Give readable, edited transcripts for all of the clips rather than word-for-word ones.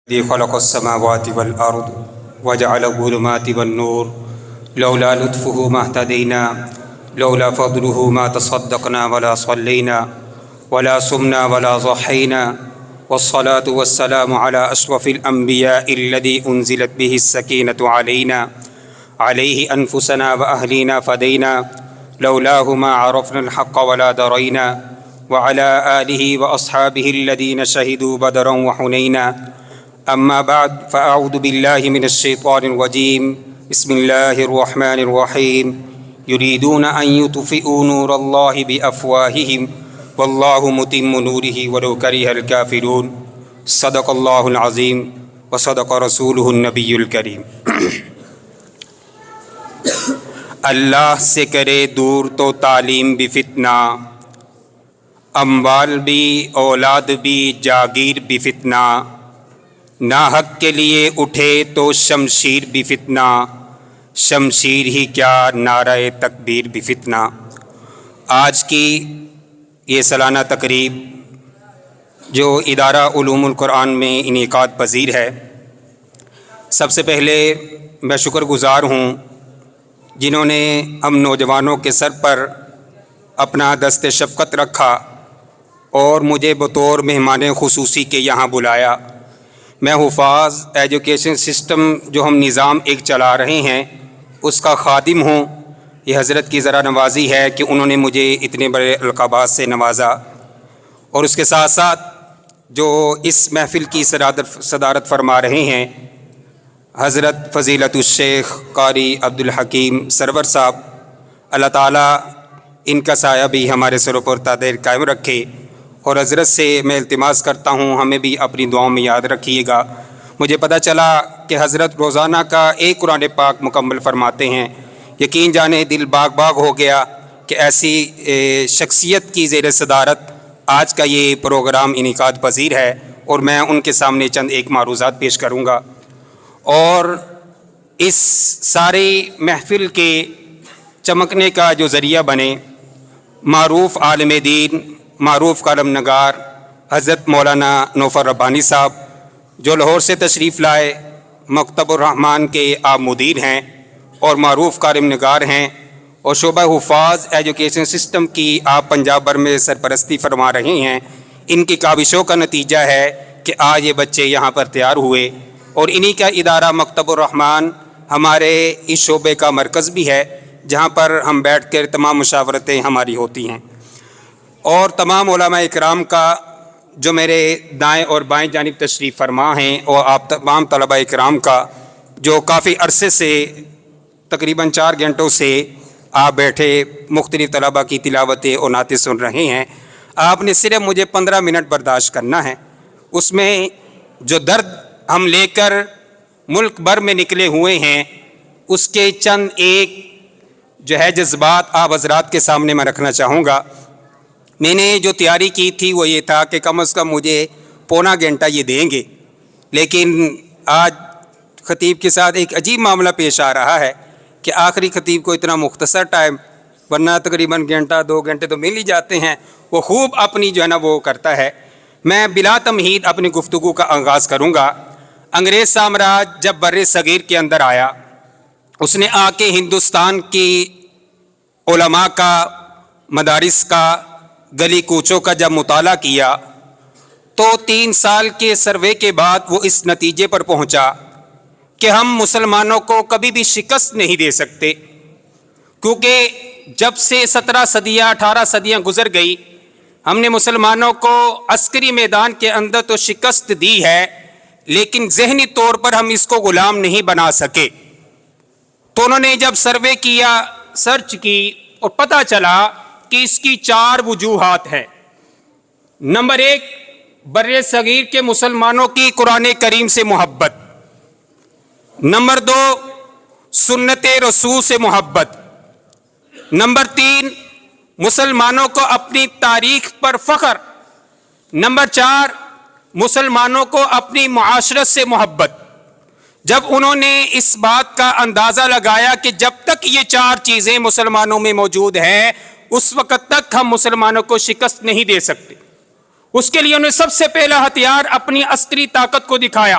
الذي خلق السماوات والأرض وجعل الظلمات والنور لولا لطفه ما اهتدينا لولا فضله ما تصدقنا ولا صلينا ولا صمنا ولا ضحينا والصلاة والسلام على أشرف الأنبياء الذي أنزلت به السكينة علينا عليه أنفسنا وأهلينا فدينا لولاه ما عرفنا الحق ولا درينا وعلى آله وأصحابه الذين شهدوا بدرا وحنينا. أما بعد فأعوذ بالله من الشيطان الرجيم. بسم الله الرحمن الرحيم. يريدون أن يطفئوا نور الله بأفواههم والله متم نوره ولو كره الكافرون. صدق الله العظيم وصدق رسوله النبي الكريم. اللہ سے کرے دور تو تعلیم بھی فتنہ، اموال بھی اولاد بھی جاگیر بھی فتنہ، ناحق کے لیے اٹھے تو شمشیر بھی فتنہ، شمشیر ہی کیا نعرہ تکبیر بھی فتنہ۔ آج کی یہ سالانہ تقریب جو ادارہ علوم القرآن میں انعقاد پذیر ہے، سب سے پہلے میں شکر گزار ہوں جنہوں نے ہم نوجوانوں کے سر پر اپنا دست شفقت رکھا اور مجھے بطور مہمان خصوصی کے یہاں بلایا۔ میں حفاظ ایجوکیشن سسٹم جو ہم نظام ایک چلا رہے ہیں اس کا خادم ہوں۔ یہ حضرت کی ذرا نوازی ہے کہ انہوں نے مجھے اتنے بڑے القابات سے نوازا، اور اس کے ساتھ ساتھ جو اس محفل کی صدارت فرما رہے ہیں حضرت فضیلت الشیخ قاری عبدالحکیم سرور صاحب، اللہ تعالیٰ ان کا سایہ بھی ہمارے سروں پر تا دیر قائم رکھے، اور حضرت سے میں التماس کرتا ہوں ہمیں بھی اپنی دعاؤں میں یاد رکھیے گا۔ مجھے پتہ چلا کہ حضرت روزانہ کا ایک قرآن پاک مکمل فرماتے ہیں، یقین جانے دل باغ باغ ہو گیا کہ ایسی شخصیت کی زیر صدارت آج کا یہ پروگرام انعقاد پذیر ہے، اور میں ان کے سامنے چند ایک معروضات پیش کروں گا، اور اس سارے محفل کے چمکنے کا جو ذریعہ بنے معروف عالم دین، معروف کالم نگار حضرت مولانا نوفر ربانی صاحب جو لاہور سے تشریف لائے، مکتب الرحمان کے آپ مدیر ہیں اور معروف کالم نگار ہیں، اور شعبہ حفاظ ایجوکیشن سسٹم کی آپ پنجاب بھر میں سرپرستی فرما رہے ہیں۔ ان کی کاوشوں کا نتیجہ ہے کہ آج یہ بچے یہاں پر تیار ہوئے، اور انہی کا ادارہ مکتب الرحمان ہمارے اس شعبے کا مرکز بھی ہے جہاں پر ہم بیٹھ کر تمام مشاورتیں ہماری ہوتی ہیں۔ اور تمام علماء اکرام کا جو میرے دائیں اور بائیں جانب تشریف فرما ہیں، اور آپ تمام طلباء اکرام کا جو کافی عرصے سے تقریباً 4 گھنٹوں سے آپ بیٹھے مختلف طلباء کی تلاوتیں اور نعتیں سن رہے ہیں۔ آپ نے صرف مجھے 15 منٹ برداشت کرنا ہے، اس میں جو درد ہم لے کر ملک بھر میں نکلے ہوئے ہیں اس کے چند ایک جو ہے جذبات آپ حضرات کے سامنے میں رکھنا چاہوں گا۔ میں نے جو تیاری کی تھی وہ یہ تھا کہ کم از کم مجھے پونا گھنٹہ یہ دیں گے، لیکن آج خطیب کے ساتھ ایک عجیب معاملہ پیش آ رہا ہے کہ آخری خطیب کو اتنا مختصر ٹائم، ورنہ تقریباً گھنٹہ 2 گھنٹے تو مل ہی جاتے ہیں، وہ خوب اپنی جو ہے نا وہ کرتا ہے۔ میں بلا تمہید اپنی گفتگو کا آغاز کروں گا۔ انگریز سامراج جب بر صغیر کے اندر آیا، اس نے آ کے ہندوستان کی علماء کا، مدارس کا، گلی کوچوں کا جب مطالعہ کیا تو 3 سال کے سروے کے بعد وہ اس نتیجے پر پہنچا کہ ہم مسلمانوں کو کبھی بھی شکست نہیں دے سکتے، کیونکہ جب سے 17 صدیاں 18 صدیاں گزر گئی ہم نے مسلمانوں کو عسکری میدان کے اندر تو شکست دی ہے، لیکن ذہنی طور پر ہم اس کو غلام نہیں بنا سکے۔ تو انہوں نے جب سروے کیا، سرچ کی، اور پتہ چلا کہ اس کی 4 وجوہات ہیں۔ نمبر 1، بر صغیر کے مسلمانوں کی قرآن کریم سے محبت۔ نمبر 2، سنت رسول سے محبت۔ نمبر 3، مسلمانوں کو اپنی تاریخ پر فخر۔ نمبر 4، مسلمانوں کو اپنی معاشرت سے محبت۔ جب انہوں نے اس بات کا اندازہ لگایا کہ جب تک یہ 4 چیزیں مسلمانوں میں موجود ہیں اس وقت تک ہم مسلمانوں کو شکست نہیں دے سکتے، اس کے لیے انہوں نے سب سے پہلا ہتھیار اپنی عسکری طاقت کو دکھایا۔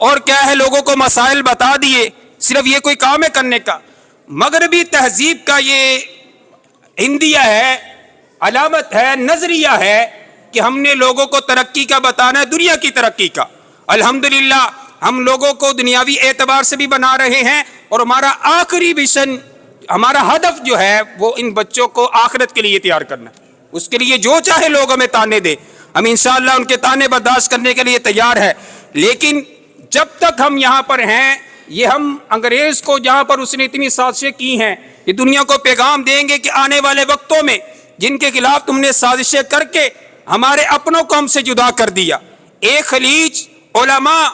اور کیا ہے لوگوں کو مسائل بتا دیے، صرف یہ کوئی کام ہے کرنے کا؟ مغربی تہذیب کا یہ ہندیہ ہے، علامت ہے، نظریہ ہے کہ ہم نے لوگوں کو ترقی کا بتانا ہے، دنیا کی ترقی کا۔ الحمدللہ ہم لوگوں کو دنیاوی اعتبار سے بھی بنا رہے ہیں، اور ہمارا آخری مشن، ہمارا ہدف جو ہے وہ ان بچوں کو آخرت کے لیے تیار کرنا ہے۔ اس کے لیے جو چاہے لوگ ہمیں تانے دے، ہم انشاءاللہ ان کے تانے برداشت کرنے کے لیے تیار ہے، لیکن جب تک ہم یہاں پر ہیں، یہ ہم انگریز کو جہاں پر اس نے اتنی سازشیں کی ہیں، یہ دنیا کو پیغام دیں گے کہ آنے والے وقتوں میں جن کے خلاف تم نے سازشیں کر کے ہمارے اپنوں کو ہم سے جدا کر دیا، ایک خلیج علماء،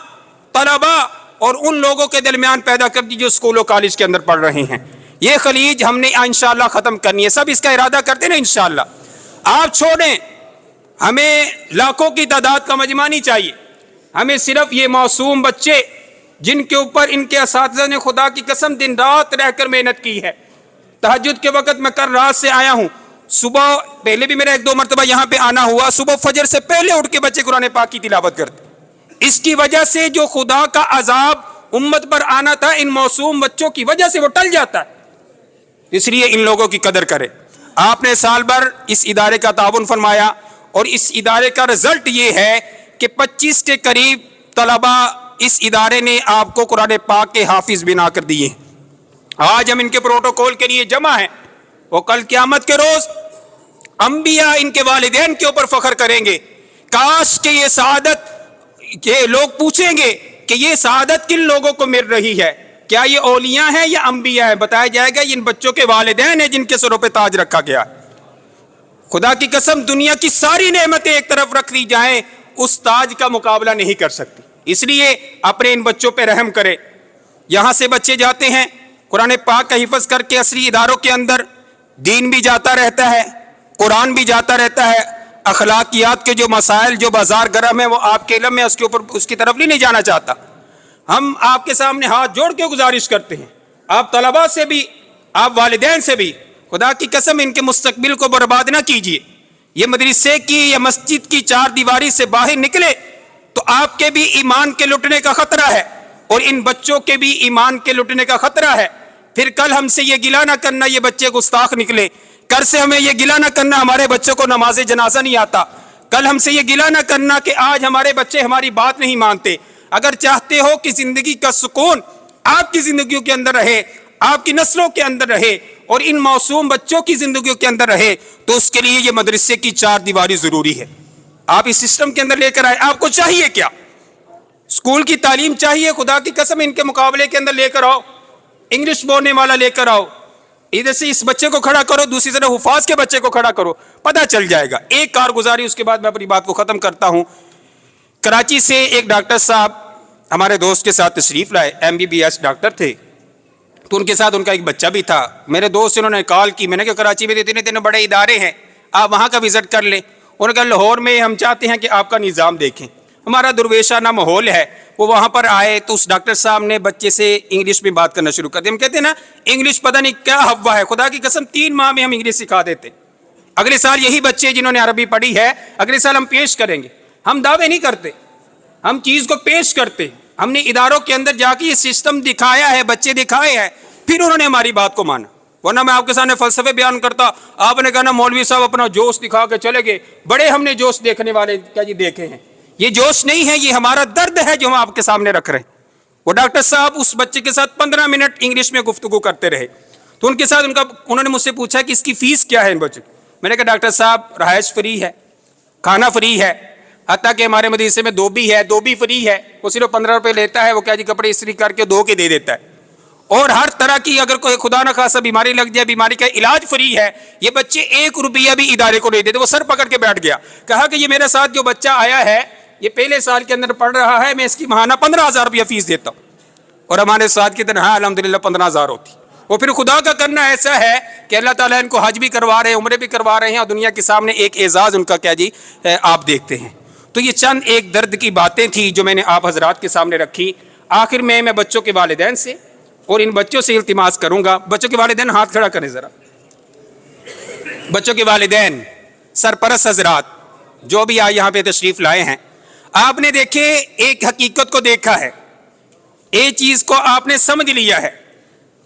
طلباء اور ان لوگوں کے درمیان پیدا کر دی جو اسکول و کالج کے اندر پڑھ رہے ہیں، یہ خلیج ہم نے انشاءاللہ ختم کرنی ہے۔ سب اس کا ارادہ کرتے نا انشاءاللہ۔ آپ چھوڑیں، ہمیں لاکھوں کی تعداد کا مجمع نہیں چاہیے، ہمیں صرف یہ معصوم بچے جن کے اوپر ان کے اساتذہ نے خدا کی قسم دن رات رہ کر محنت کی ہے۔ تہجد کے وقت میں کل رات سے آیا ہوں، صبح پہلے بھی میرا 1-2 مرتبہ یہاں پہ آنا ہوا، صبح فجر سے پہلے اٹھ کے بچے قرآن پاک کی تلاوت کرتے۔ اس کی وجہ سے جو خدا کا عذاب امت پر آنا تھا، ان معصوم بچوں کی وجہ سے وہ ٹل جاتا ہے۔ اس لیے ان لوگوں کی قدر کرے۔ آپ نے سال بھر اس ادارے کا تعاون فرمایا، اور اس ادارے کا رزلٹ یہ ہے کہ 25 کے قریب طلباء اس ادارے نے آپ کو قرآن پاک کے حافظ بنا کر دیے۔ آج ہم ان کے پروٹوکول کے لیے جمع ہیں، وہ کل قیامت کے روز انبیاء ان کے والدین کے اوپر فخر کریں گے۔ کاش کہ یہ سعادت، کہ لوگ پوچھیں گے کہ یہ سعادت کن لوگوں کو مل رہی ہے، کیا یہ اولیاء ہیں یا انبیاء ہیں؟ بتایا جائے گا یہ ان بچوں کے والدین ہیں جن کے سروں پہ تاج رکھا گیا۔ خدا کی قسم دنیا کی ساری نعمتیں ایک طرف رکھ دی جائیں، اس تاج کا مقابلہ نہیں کر سکتی۔ اس لیے اپنے ان بچوں پہ رحم کرے۔ یہاں سے بچے جاتے ہیں قرآن پاک کا حفظ کر کے عصری اداروں کے اندر، دین بھی جاتا رہتا ہے، قرآن بھی جاتا رہتا ہے، اخلاقیات کے جو مسائل جو بازار گرم ہے وہ آپ کے علم میں اس کے اوپر اس کی طرف نہیں جانا چاہتا۔ ہم آپ کے سامنے ہاتھ جوڑ کے گزارش کرتے ہیں، آپ طلباء سے بھی، آپ والدین سے بھی، خدا کی قسم ان کے مستقبل کو برباد نہ کیجیے۔ یہ مدرسے کی یا مسجد کی 4 دیواری سے باہر نکلے تو آپ کے بھی ایمان کے لٹنے کا خطرہ ہے، اور ان بچوں کے بھی ایمان کے لٹنے کا خطرہ ہے۔ پھر کل ہم سے یہ گلہ نہ کرنا یہ بچے گستاخ نکلے، کل سے ہمیں یہ گلہ نہ کرنا ہمارے بچوں کو نماز جنازہ نہیں آتا، کل ہم سے یہ گلہ نہ کرنا کہ آج ہمارے بچے ہماری بات نہیں مانتے۔ اگر چاہتے ہو کہ زندگی کا سکون آپ کی زندگیوں کے اندر رہے، آپ کی نسلوں کے اندر رہے، اور ان معصوم بچوں کی زندگیوں کے اندر رہے، تو اس کے لیے یہ مدرسے کی 4 دیواری ضروری ہے۔ آپ اس سسٹم کے اندر لے کر آئے۔ آپ کو چاہیے کیا؟ اسکول کی تعلیم چاہیے، خدا کی قسم ان کے مقابلے کے اندر لے کر آؤ، انگلش بولنے والا لے کر آؤ، ادھر سے اس بچے کو کھڑا کرو، دوسری طرف حفاظ کے بچے کو کھڑا کرو، پتہ چل جائے گا۔ ایک کارگزاری اس کے بعد میں اپنی بات کو ختم کرتا ہوں۔ کراچی سے ایک ڈاکٹر صاحب ہمارے دوست کے ساتھ تشریف لائے، MBBS ڈاکٹر تھے، تو ان کے ساتھ ان کا ایک بچہ بھی تھا۔ میرے دوست انہوں نے کال کی، میں نے کہا کراچی میں اتنے بڑے ادارے ہیں، آپ وہاں کا وزٹ کر لیں۔ انہوں نے کہا لاہور میں ہم چاہتے ہیں کہ آپ کا نظام دیکھیں، ہمارا درویشانہ ماحول ہے۔ وہ وہاں پر آئے تو اس ڈاکٹر صاحب نے بچے سے انگلش میں بات کرنا شروع کر دی۔ ہم کہتے ہیں نا انگلش پتہ نہیں کیا ہوا ہے، خدا کی قسم 3 ماہ میں ہم انگلش سکھا دیتے۔ اگلے سال یہی بچے جنہوں نے عربی پڑھی ہے اگلے سال ہم پیش کریں گے۔ ہم دعوے نہیں کرتے، ہم چیز کو پیش کرتے۔ ہم نے اداروں کے اندر جا کے یہ سسٹم دکھایا ہے، بچے دکھائے ہیں، پھر انہوں نے ہماری بات کو مانا۔ ورنہ میں آپ کے سامنے فلسفے بیان کرتا، آپ نے کہا نا مولوی صاحب اپنا جوش دکھا کے چلے گئے، بڑے ہم نے جوش دیکھنے والے کیا جی دیکھے ہیں۔ یہ جوش نہیں ہے، یہ ہمارا درد ہے جو ہم آپ کے سامنے رکھ رہے ہیں۔ وہ ڈاکٹر صاحب اس بچے کے ساتھ 15 منٹ انگلش میں گفتگو کرتے رہے، تو ان کے ساتھ انہوں نے مجھ سے پوچھا کہ اس کی فیس کیا ہے ان بچوں کی۔ میں نے کہا ڈاکٹر صاحب رہائش فری ہے، کھانا فری ہے، حتیٰ کہ ہمارے مدرسے میں دھوبی ہے، دھوبی فری ہے، وہ صرف 15 روپے لیتا ہے، وہ کیا جی کپڑے استری کر کے دھو کے دے دیتا ہے، اور ہر طرح کی اگر کوئی خدا نہ خاصا بیماری لگ جائے بیماری کا علاج فری ہے۔ یہ بچے 1 روپیہ بھی ادارے کو نہیں دیتے۔ وہ سر پکڑ کے بیٹھ گیا، کہا کہ یہ میرے ساتھ جو بچہ آیا ہے یہ پہلے سال کے اندر پڑھ رہا ہے، میں اس کی ماہانہ 15,000 روپیہ فیس دیتا ہوں، اور ہمارے ساتھ کی تنہا الحمدللہ 15,000 ہوتی۔ وہ پھر خدا کا کرنا ایسا ہے کہ اللہ تعالیٰ ان کو حج بھی کروا رہے ہیں، عمرے بھی کروا رہے ہیں، اور دنیا کے سامنے ایک اعزاز ان کا کیا جی آپ دیکھتے ہیں۔ تو یہ چند ایک درد کی باتیں تھیں جو میں نے آپ حضرات کے سامنے رکھی۔ آخر میں بچوں کے والدین سے اور ان بچوں سے التماس کروں گا، بچوں کے والدین ہاتھ کھڑا کریں ذرا، بچوں کے والدین، سرپرست حضرات جو بھی آج یہاں پہ تشریف لائے ہیں، آپ نے دیکھے ایک حقیقت کو دیکھا ہے ایک چیز کو آپ نے سمجھ لیا ہے،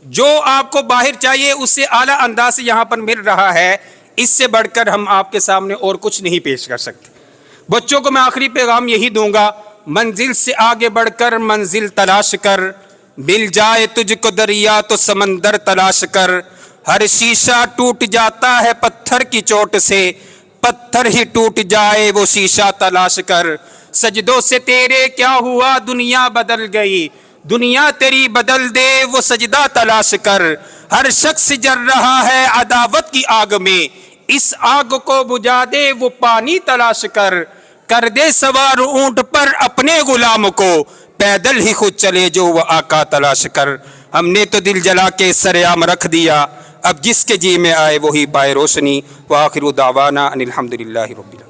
جو آپ کو باہر چاہیے اس سے اعلیٰ انداز سے یہاں پر مل رہا ہے، اس سے بڑھ کر ہم آپ کے سامنے اور کچھ نہیں پیش کر سکتے۔ بچوں کو میں آخری پیغام یہی دوں گا، منزل سے آگے بڑھ کر منزل تلاش کر، مل جائے تجھ کو دریا تو سمندر تلاش کر، ہر شیشہ ٹوٹ جاتا ہے پتھر کی چوٹ سے، پتھر ہی ٹوٹ جائے وہ شیشہ تلاش کر، سجدوں سے تیرے کیا ہوا دنیا بدل گئی، دنیا تیری بدل دے وہ سجدہ تلاش کر، ہر شخص جل رہا ہے عداوت کی آگ میں، اس آگ کو بجھا دے وہ پانی تلاش کر دے سوار اونٹ پر اپنے غلام کو، پیدل ہی خود چلے جو وہ آقا تلاش کر۔ ہم نے تو دل جلا کے سرعام رکھ دیا، اب جس کے جی میں آئے وہی پائے روشنی۔ وآخر دعوانا ان الحمدللہ رب العالمین۔